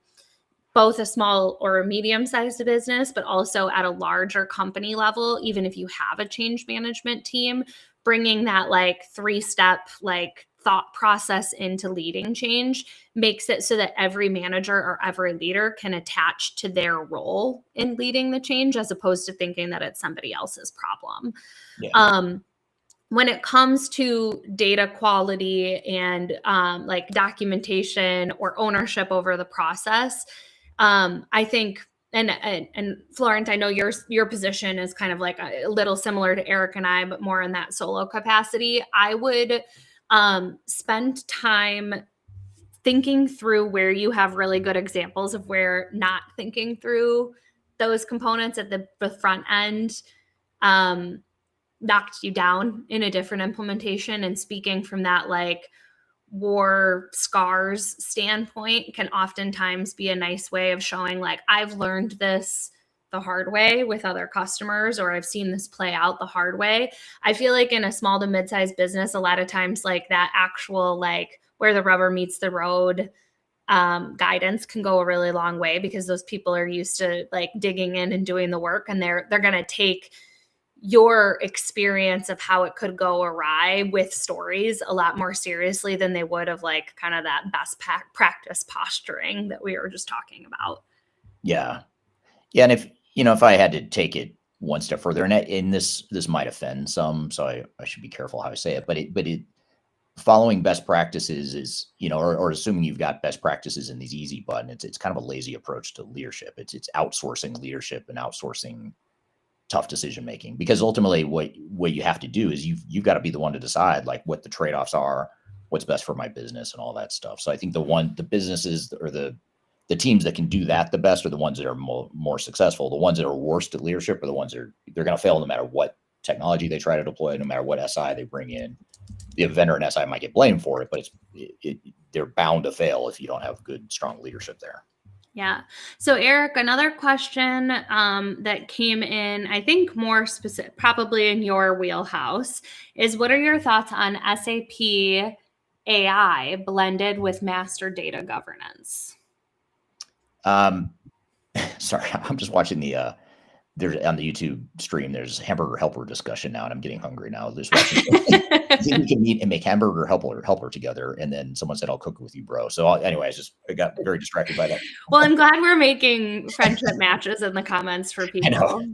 both a small or a medium-sized business, but also at a larger company level. Even if you have a change management team, bringing that like 3-step like thought process into leading change makes it so that every manager or every leader can attach to their role in leading the change, as opposed to thinking that it's somebody else's problem. When it comes to data quality and like documentation or ownership over the process, I think, and Florent, I know your position is kind of like a little similar to Eric and I, but more in that solo capacity. I would spend time thinking through where you have really good examples of where not thinking through those components at the front end knocked you down in a different implementation, and speaking from that like war scars standpoint can oftentimes be a nice way of showing like I've learned this the hard way with other customers, or I've seen this play out the hard way. I feel like in a small to mid-sized business, a lot of times like that actual like where the rubber meets the road guidance can go a really long way, because those people are used to like digging in and doing the work, and they're going to take your experience of how it could go awry with stories a lot more seriously than they would of like kind of that best practice posturing that we were just talking about. Yeah. Yeah. And if I had to take it one step further, and this might offend some, so I should be careful how I say it, but it following best practices is, or assuming you've got best practices in these easy button, it's kind of a lazy approach to leadership. It's outsourcing leadership and outsourcing tough decision making, because ultimately what you have to do is you've got to be the one to decide like what the trade-offs are, what's best for my business and all that stuff. So I think the businesses or the teams that can do that the best are the ones that are more successful. The ones that are worst at leadership are the ones that they're going to fail no matter what technology they try to deploy, no matter what SI they bring in. The vendor and SI might get blamed for it, but they're bound to fail if you don't have good, strong leadership there. Yeah. So Eric, another question that came in, I think more specific, probably in your wheelhouse, is what are your thoughts on SAP AI blended with master data governance? Sorry, I'm just watching there's on the YouTube stream, there's hamburger helper discussion now, and I'm getting hungry now. Just watching. I think we can meet and make hamburger helper together. And then someone said, "I'll cook with you, bro." So anyway, I got very distracted by that. Well, I'm glad we're making friendship matches in the comments for people. I know,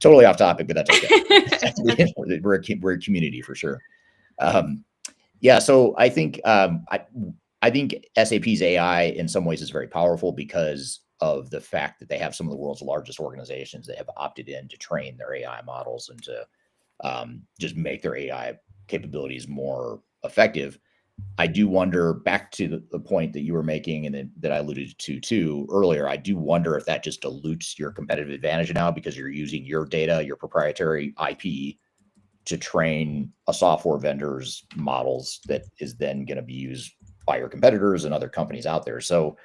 totally off topic, but that's okay. we're a community for sure. Yeah, so I think I think SAP's AI in some ways is very powerful because of the fact that they have some of the world's largest organizations that have opted in to train their AI models and to just make their AI capabilities more effective. I do wonder, back to the point that you were making and that I alluded to too earlier, I do wonder if that just dilutes your competitive advantage now, because you're using your data, your proprietary IP, to train a software vendor's models that is then going to be used by your competitors and other companies out there. So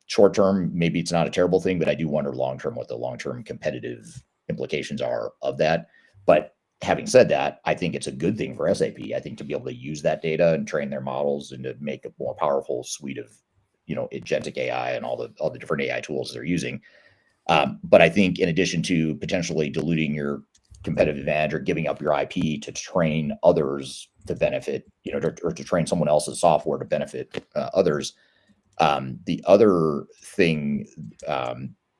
short term, maybe it's not a terrible thing, but I do wonder long term what the long term competitive implications are of that. But having said that, I think it's a good thing for SAP. I think to be able to use that data and train their models and to make a more powerful suite of, agentic AI and all the different AI tools they're using. But I think in addition to potentially diluting your competitive advantage or giving up your IP to train others to benefit, or to train someone else's software to benefit others. The other thing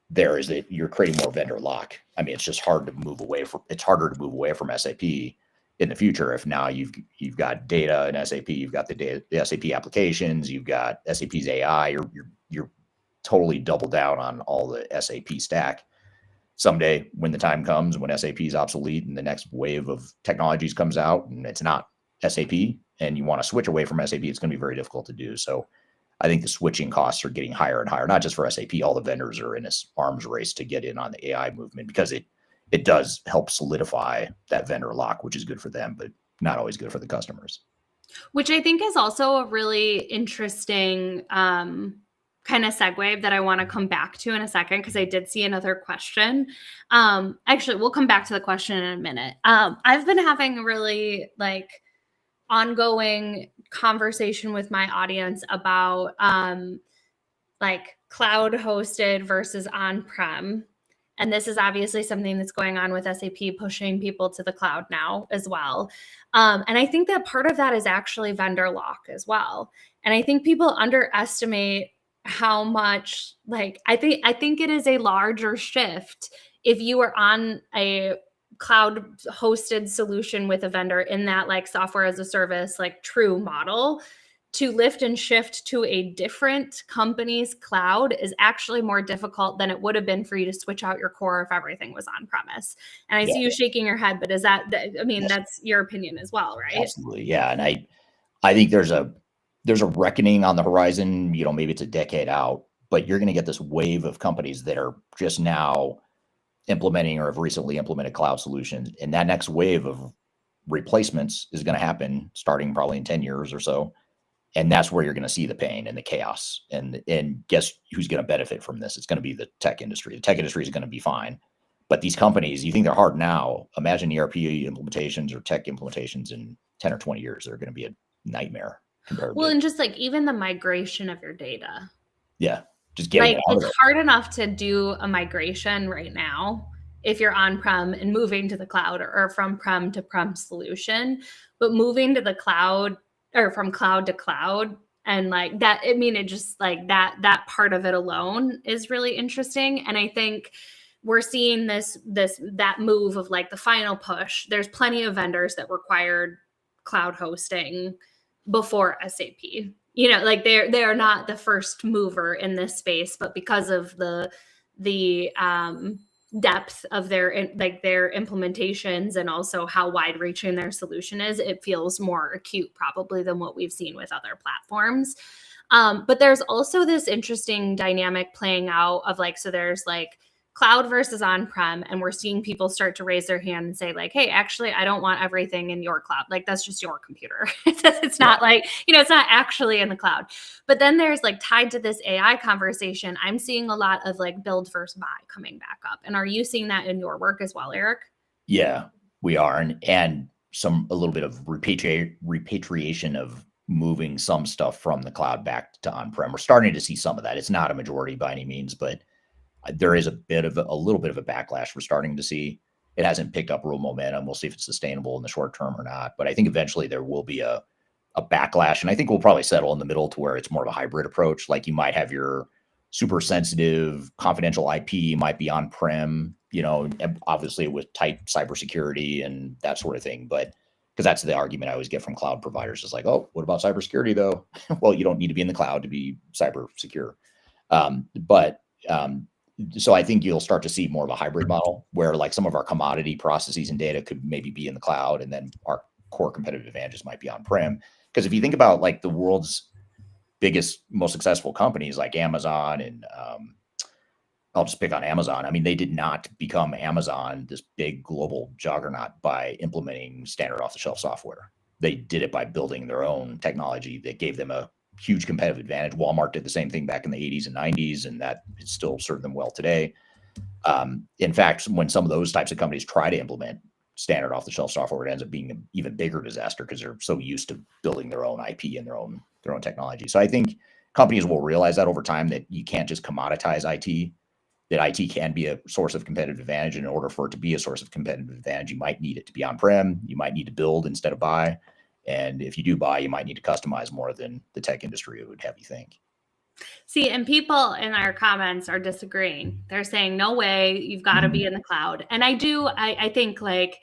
there is that you're creating more vendor lock. I mean, it's just harder to move away from SAP in the future. If now you've got data in SAP, you've got the SAP applications, you've got SAP's AI, you're totally double down on all the SAP stack. Someday when the time comes, when SAP is obsolete and the next wave of technologies comes out and it's not SAP and you want to switch away from SAP, it's going to be very difficult to do. So I think the switching costs are getting higher and higher, not just for SAP. All the vendors are in this arms race to get in on the AI movement, because it does help solidify that vendor lock, which is good for them, but not always good for the customers. Which I think is also a really interesting kind of segue that I want to come back to in a second, because I did see another question. Actually, we'll come back to the question in a minute. I've been having a really ongoing conversation with my audience about cloud hosted versus on-prem. And this is obviously something that's going on with SAP pushing people to the cloud now as well. And I think that part of that is actually vendor lock as well. And I think people underestimate how much, I think it is a larger shift if you are on a cloud hosted solution with a vendor in that software as a service, true model, to lift and shift to a different company's cloud is actually more difficult than it would have been for you to switch out your core if everything was on premise. And I see you shaking your head, but is that, I mean, that's your opinion as well, right? Absolutely. Yeah. And I think there's there's a reckoning on the horizon. Maybe it's a decade out, but you're going to get this wave of companies that are just now implementing or have recently implemented cloud solutions. And that next wave of replacements is going to happen starting probably in 10 years or so. And that's where you're going to see the pain and the chaos. And guess who's going to benefit from this? It's going to be the tech industry. The tech industry is going to be fine. But these companies, you think they're hard now. Imagine ERP implementations or tech implementations in 10 or 20 years. They're going to be a nightmare compared Well, to. and just like even the migration of your data. Yeah. Just getting Like, it out of it's it. hard enough to do a migration right now if you're on-prem and moving to the cloud, or from prem to prem solution, but moving to the cloud or from cloud to cloud, and like that, I mean, it just like that part of it alone is really interesting. And I think we're seeing that move of like the final push. There's plenty of vendors that required cloud hosting before SAP. Like they are not the first mover in this space, but because of the depth of their implementations, and also how wide reaching their solution is, it feels more acute probably than what we've seen with other platforms. But there's also this interesting dynamic playing out of like, so there's like cloud versus on-prem, and we're seeing people start to raise their hand and say like, hey, actually, I don't want everything in your cloud. Like, that's just your computer. It's not like, it's not actually in the cloud. But then there's like, tied to this AI conversation, I'm seeing a lot of like build versus buy coming back up. And are you seeing that in your work as well, Eric? Yeah, we are. And a little bit of repatriation of moving some stuff from the cloud back to on-prem. We're starting to see some of that. It's not a majority by any means, but there is a little bit of a backlash we're starting to see. It hasn't picked up real momentum. We'll see if it's sustainable in the short term or not. But I think eventually there will be a backlash. And I think we'll probably settle in the middle to where it's more of a hybrid approach. Like, you might have your super sensitive confidential IP might be on-prem, obviously with tight cybersecurity and that sort of thing. But because that's the argument I always get from cloud providers, is like, oh, what about cybersecurity though? Well, you don't need to be in the cloud to be cyber secure. So I think you'll start to see more of a hybrid model where like some of our commodity processes and data could maybe be in the cloud, and then our core competitive advantages might be on-prem. Because if you think about like the world's biggest, most successful companies like Amazon, and I'll just pick on Amazon. I mean, they did not become Amazon, this big global juggernaut, by implementing standard off-the-shelf software. They did it by building their own technology that gave them a huge competitive advantage. Walmart did the same thing back in the 80s and 90s, and that is still served them well today. In fact, when some of those types of companies try to implement standard off-the-shelf software, it ends up being an even bigger disaster because they're so used to building their own IP and their own technology. So I think companies will realize that over time, that you can't just commoditize IT, that IT can be a source of competitive advantage. And in order for it to be a source of competitive advantage, you might need it to be on-prem. You might need to build instead of buy. And if you do buy, you might need to customize more than the tech industry would have you think. See, and people in our comments are disagreeing. They're saying, no way, you've got to be in the cloud. And I think like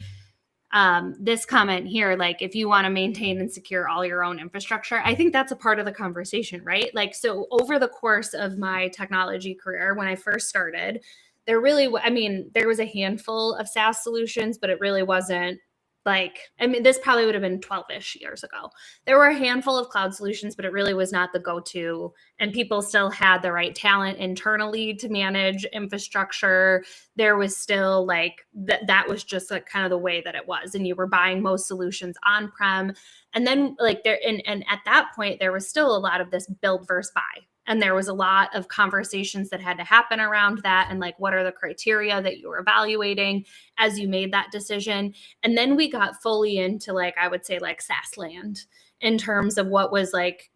this comment here, like if you want to maintain and secure all your own infrastructure, I think that's a part of the conversation, right? Like, so over the course of my technology career, when I first started, there was a handful of SaaS solutions, but it really wasn't this probably would have been 12-ish years ago. There were a handful of cloud solutions, but it really was not the go-to. And people still had the right talent internally to manage infrastructure. There was still like, that was just like kind of the way that it was. And you were buying most solutions on-prem. And then like and at that point, there was still a lot of this build versus buy. And there was a lot of conversations that had to happen around that. And like, what are the criteria that you were evaluating as you made that decision? And then we got fully into like, I would say like SaaS land, in terms of what was like,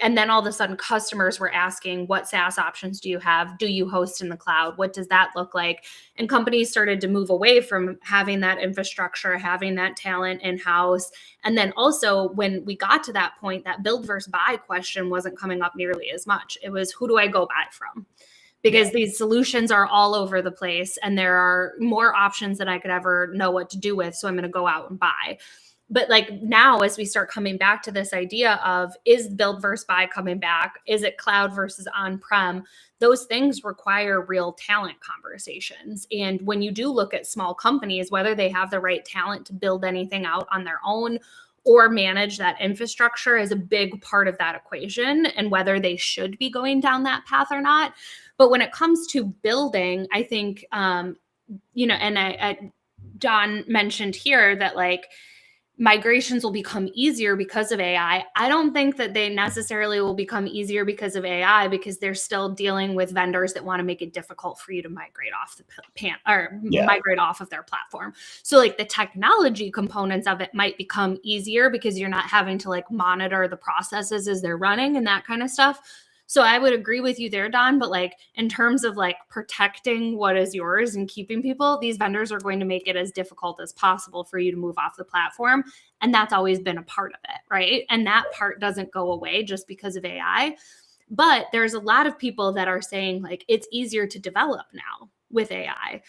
and then all of a sudden customers were asking, what SaaS options do you have? Do you host in the cloud? What does that look like? And companies started to move away from having that infrastructure, having that talent in-house. And then also when we got to that point, that build versus buy question wasn't coming up nearly as much. It was, who do I go buy from? Because these solutions are all over the place and there are more options than I could ever know what to do with. So I'm going to go out and buy. But like now, as we start coming back to this idea of, is build versus buy coming back? Is it cloud versus on-prem? Those things require real talent conversations. And when you do look at small companies, whether they have the right talent to build anything out on their own, or manage that infrastructure is a big part of that equation, and whether they should be going down that path or not. But when it comes to building, I think, and John mentioned here that like migrations will become easier because of AI. I don't think that they necessarily will become easier because of AI, because they're still dealing with vendors that want to make it difficult for you to migrate off migrate off of their platform. So like the technology components of it might become easier because you're not having to like monitor the processes as they're running and that kind of stuff. So I would agree with you there, Don, but like in terms of like protecting what is yours and keeping people, these vendors are going to make it as difficult as possible for you to move off the platform. And that's always been a part of it, right? And that part doesn't go away just because of AI. But there's a lot of people that are saying like it's easier to develop now with AI.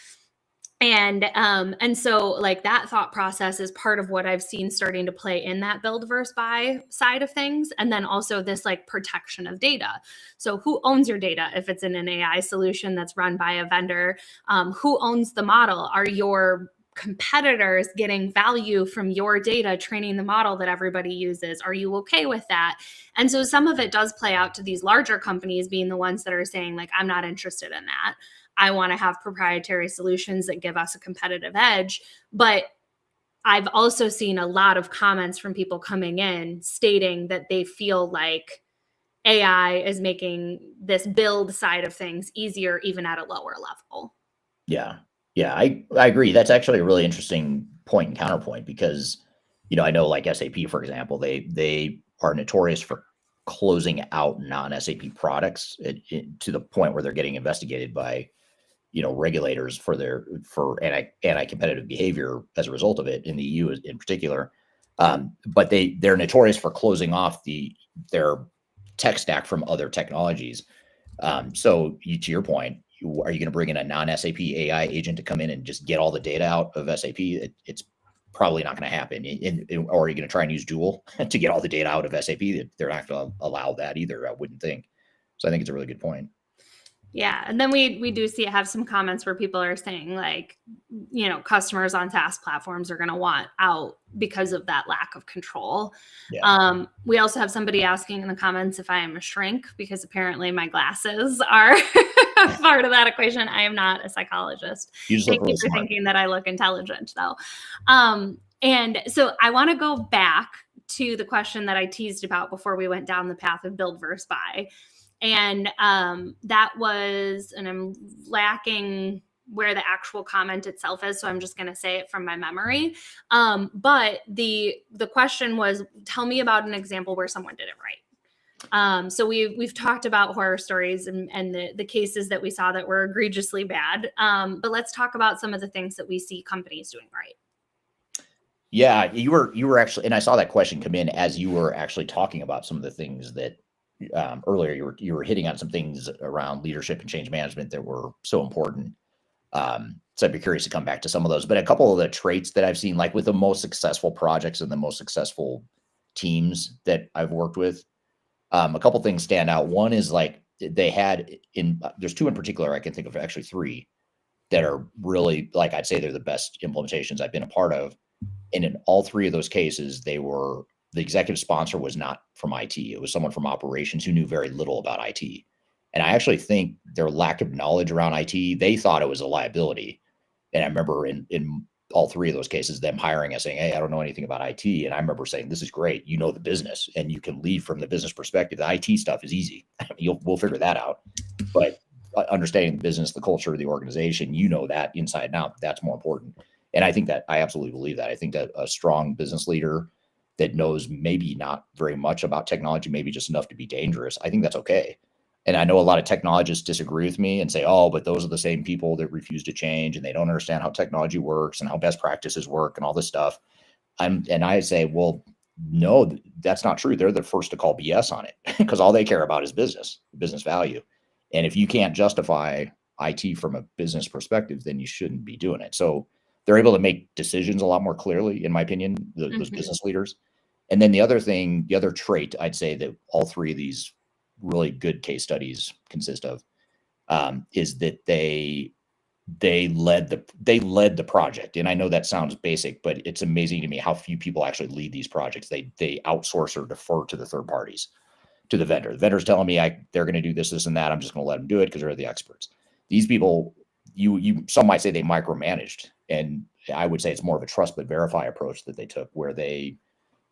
And so like that thought process is part of what I've seen starting to play in that build versus buy side of things. And then also this like protection of data. So who owns your data if it's in an AI solution that's run by a vendor? Who owns the model? Are your competitors getting value from your data training the model that everybody uses? Are you okay with that? And so some of it does play out to these larger companies being the ones that are saying like, I'm not interested in that. I want to have proprietary solutions that give us a competitive edge. But I've also seen a lot of comments from people coming in stating that they feel like AI is making this build side of things easier, even at a lower level. Yeah. Yeah, I agree. That's actually a really interesting point and counterpoint because, I know like SAP, for example, they are notorious for closing out non-SAP products to the point where they're getting investigated by regulators for anti-competitive behavior as a result of it in the EU in particular. But they're notorious for closing off their tech stack from other technologies. So to your point, are you going to bring in a non-SAP AI agent to come in and just get all the data out of SAP? It's probably not going to happen. Or are you going to try and use Dual to get all the data out of SAP? They're not going to allow that either, I wouldn't think. So I think it's a really good point. Yeah. And then we do have some comments where people are saying like, customers on SaaS platforms are going to want out because of that lack of control. Yeah. We also have somebody asking in the comments if I am a shrink, because apparently my glasses are part of that equation. I am not a psychologist. Thank you for thinking that I look intelligent though. And so I want to go back to the question that I teased about before we went down the path of build versus buy. And that was, and I'm lacking where the actual comment itself is, so I'm just going to say it from my memory. But the question was, tell me about an example where someone did it right. So we've talked about horror stories and the cases that we saw that were egregiously bad. But let's talk about some of the things that we see companies doing right. Yeah, you were actually, and I saw that question come in as you were actually talking about some of the things that earlier you were hitting on some things around leadership and change management that were so important. So I'd be curious to come back to some of those, but a couple of the traits that I've seen, like with the most successful projects and the most successful teams that I've worked with, a couple things stand out. One is like there's two in particular I can think of, actually three, that are really, like, I'd say they're the best implementations I've been a part of. And in all three of those cases, the executive sponsor was not from IT. It was someone from operations who knew very little about IT. And I actually think their lack of knowledge around IT, they thought it was a liability. And I remember in all three of those cases, them hiring us saying, hey, I don't know anything about IT. And I remember saying, this is great. You know the business and you can lead from the business perspective. The IT stuff is easy. We'll figure that out. But understanding the business, the culture of the organization, that inside and out, that's more important. And I think that I absolutely believe that. I think that a strong business leader that knows maybe not very much about technology, maybe just enough to be dangerous, I think that's okay. And I know a lot of technologists disagree with me and say, oh, but those are the same people that refuse to change and they don't understand how technology works and how best practices work and all this stuff. And I say, well, no, that's not true. They're the first to call BS on it because all they care about is business value. And if you can't justify IT from a business perspective, then you shouldn't be doing it. So they're able to make decisions a lot more clearly, in my opinion, those business leaders. And then the other trait I'd say that all three of these really good case studies consist of is that they they led the project. And I know that sounds basic, but it's amazing to me how few people actually lead these projects. They outsource or defer to the third parties, to the vendor. The vendor's telling me they're going to do this, and that. I'm just going to let them do it because they're the experts. These people, some might say they micromanaged, and I would say it's more of a trust but verify approach that they took, where they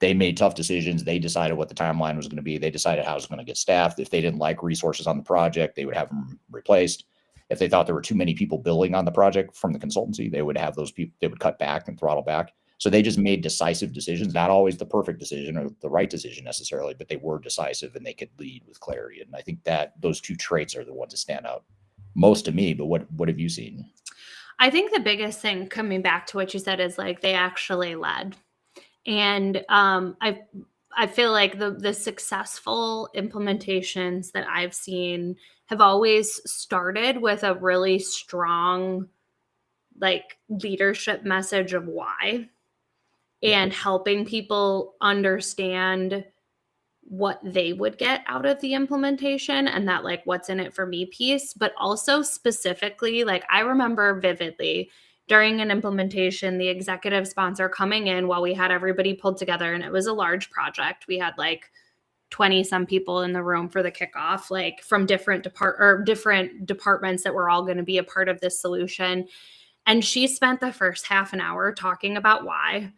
made tough decisions. They decided what the timeline was going to be. They decided how it was going to get staffed. If they didn't like resources on the project, they would have them replaced. If they thought there were too many people billing on the project from the consultancy, they would have those people, they would cut back and throttle back. So they just made decisive decisions, not always the perfect decision or the right decision necessarily, but they were decisive and they could lead with clarity. And I think that those two traits are the ones that stand out most to me. But what have you seen? I think the biggest thing, coming back to what you said, is like they actually led. And I feel like the successful implementations that I've seen have always started with a really strong like leadership message of why, and helping people understand what they would get out of the implementation, and that like what's in it for me piece. But also specifically, like I remember vividly during an implementation, the executive sponsor coming in while we had everybody pulled together, and it was a large project. We had like 20 some people in the room for the kickoff, like from different departments that were all going to be a part of this solution. And she spent the first half an hour talking about why,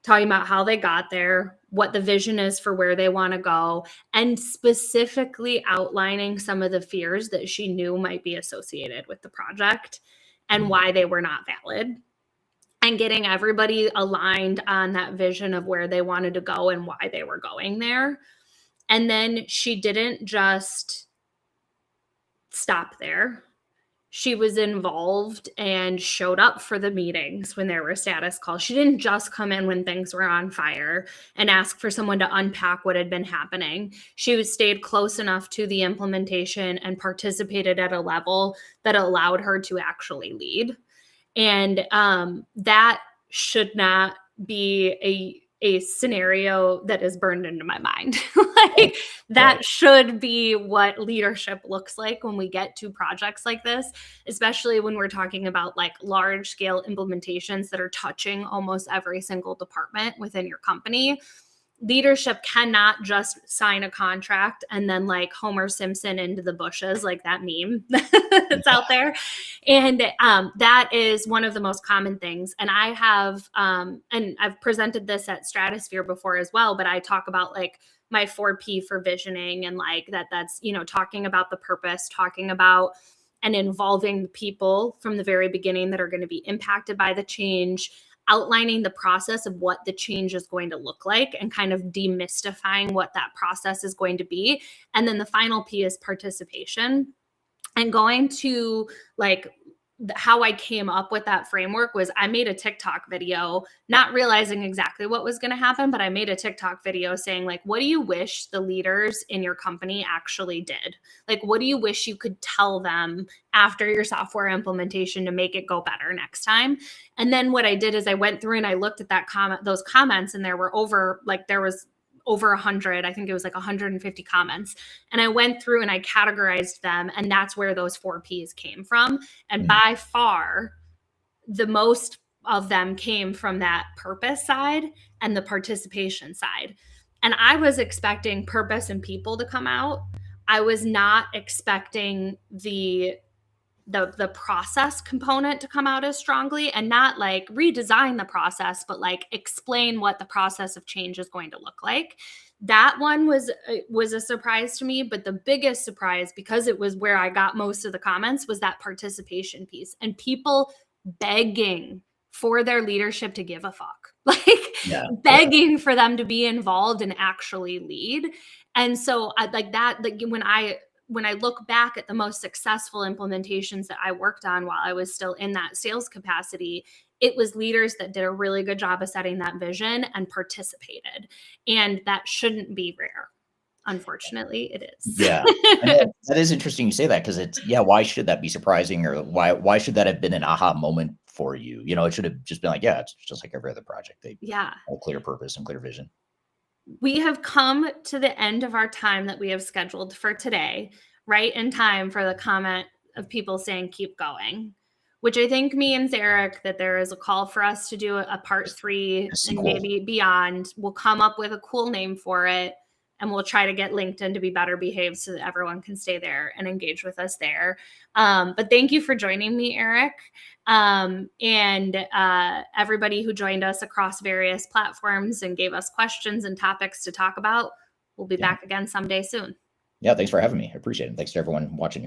talking about how they got there, what the vision is for where they want to go, and specifically outlining some of the fears that she knew might be associated with the project and why they were not valid, and getting everybody aligned on that vision of where they wanted to go and why they were going there. And then she didn't just stop there. She was involved and showed up for the meetings when there were status calls. She didn't just come in when things were on fire and ask for someone to unpack what had been happening. She stayed close enough to the implementation and participated at a level that allowed her to actually lead. And that should not be a scenario that is burned into my mind. Like that should be what leadership looks like when we get to projects like this, especially when we're talking about like large scale implementations that are touching almost every single department within your company. Leadership cannot just sign a contract and then like Homer Simpson into the bushes, like that meme that's out there. And that is one of the most common things. And I have, and I've presented this at Stratosphere before as well, but I talk about like my 4P for visioning, and like that's, you know, talking about the purpose, talking about and involving the people from the very beginning that are going to be impacted by the change, outlining the process of what the change is going to look like and kind of demystifying what that process is going to be. And then the final P is participation. And going to like how I came up with that framework was I made a TikTok video, not realizing exactly what was going to happen, but I made a TikTok video saying like, what do you wish the leaders in your company actually did? Like, what do you wish you could tell them after your software implementation to make it go better next time? And then what I did is I went through and I looked at those comments, and there was over 100, I think it was like 150 comments. And I went through and I categorized them, and that's where those 4 Ps came from. And by far, the most of them came from that purpose side and the participation side. And I was expecting purpose and people to come out. I was not expecting the process component to come out as strongly, and not like redesign the process, but like explain what the process of change is going to look like. That one was a surprise to me, but the biggest surprise, because it was where I got most of the comments, was that participation piece and people begging for their leadership to give a fuck, begging for them to be involved and actually lead. And so I like that, like when I look back at the most successful implementations that I worked on while I was still in that sales capacity, it was leaders that did a really good job of setting that vision and participated. And that shouldn't be rare. Unfortunately, it is. Yeah. That is interesting you say that, because why should that be surprising, or why should that have been an aha moment for you? You know, it should have just been like, yeah, it's just like every other project. They have a clear purpose and clear vision. We have come to the end of our time that we have scheduled for today, right in time for the comment of people saying, keep going. which I think means, Eric, that there is a call for us to do a part 3 and maybe beyond. We'll come up with a cool name for it, and we'll try to get LinkedIn to be better behaved so that everyone can stay there and engage with us there. But thank you for joining me, Eric. And everybody who joined us across various platforms and gave us questions and topics to talk about. We'll be back again someday soon. Yeah, thanks for having me. I appreciate it. Thanks to everyone watching here.